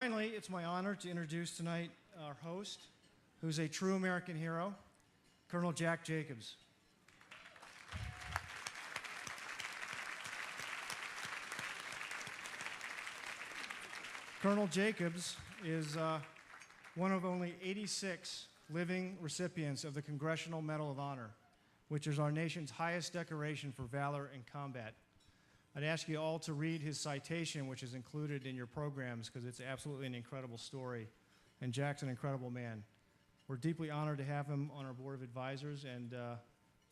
Finally, it's my honor to introduce tonight our host, who's a true American hero, Colonel Jack Jacobs. Colonel Jacobs is one of only 86 living recipients of the Congressional Medal of Honor, which is our nation's highest decoration for valor in combat. I'd ask you all to read his citation, which is included in your programs, because it's absolutely an incredible story. And Jack's an incredible man. We're deeply honored to have him on our board of advisors, and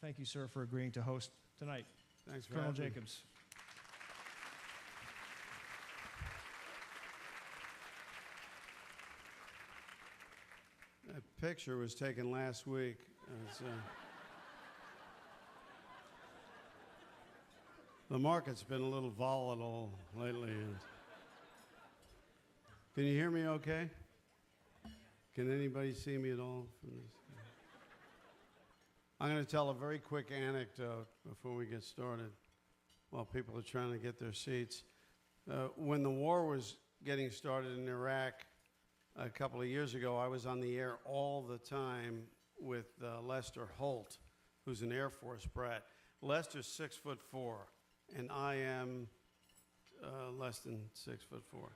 thank you, sir, for agreeing to host tonight. Thanks for Colonel having me. Jacobs. That picture was taken last week. The market's been a little volatile lately. Can you hear me okay? Can anybody see me at all from this? I'm going to tell a very quick anecdote before we get started while people are trying to get their seats. When the war was getting started in Iraq a couple of years ago, I was on the air all the time with Lester Holt, who's an Air Force brat. Lester's 6'4", and I am less than 6'4".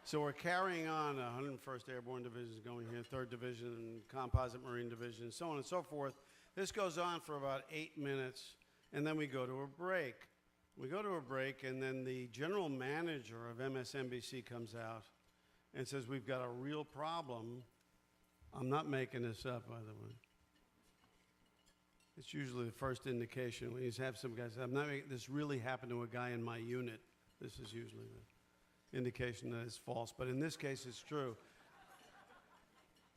So we're carrying on. 101st Airborne Division is going here, 3rd Division, Composite Marine Division, so on and so forth. This goes on for about 8 minutes, and then we go to a break. We go to a break, and then the general manager of MSNBC comes out and says, "We've got a real problem." I'm not making this up, by the way. It's usually the first indication when you have some guys say, this really happened to a guy in my unit. This is usually the indication that it's false. But in this case, it's true.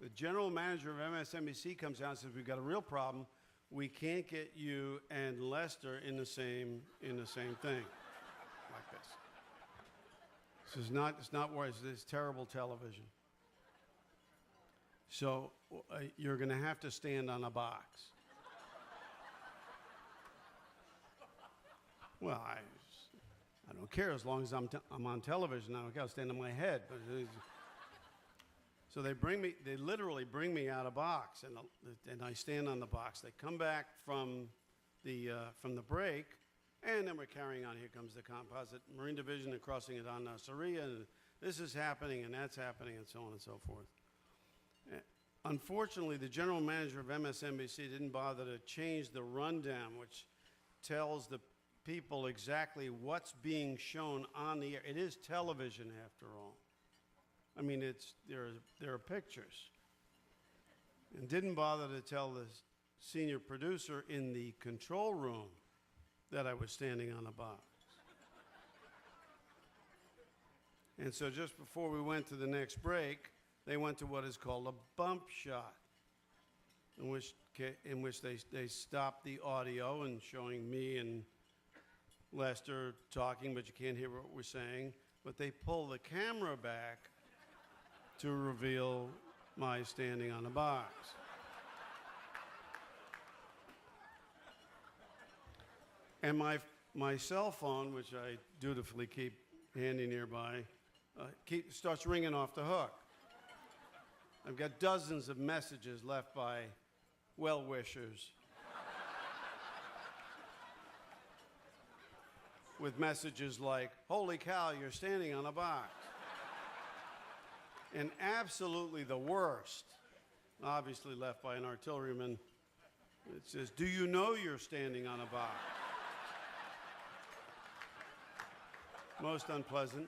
The general manager of MSNBC comes out and says, "We've got a real problem. We can't get you and Lester in the same thing." Like this. It's not worse. It's terrible television. So you're going to have to stand on a box. Well, I don't care as long as I'm on television. I don't care. I'll stand on my head. So they literally bring me out of box, and I stand on the box. They come back from the break. And then we're carrying on. Here comes the Composite Marine Division and crossing it on Nasiriyah. And this is happening, and that's happening, and so on and so forth. Unfortunately, the general manager of MSNBC didn't bother to change the rundown, which tells the people exactly what's being shown on the air. It is television, after all. I mean, there are pictures. And didn't bother to tell the senior producer in the control room that I was standing on a box. And so just before we went to the next break, they went to what is called a bump shot, in which they stopped the audio and showing me and Lester talking, but you can't hear what we're saying. But they pull the camera back to reveal my standing on a box. And my cell phone, which I dutifully keep handy nearby, starts ringing off the hook. I've got dozens of messages left by well-wishers with messages like, "Holy cow, you're standing on a box." And absolutely the worst, obviously left by an artilleryman, it says, "Do you know you're standing on a box?" Most unpleasant.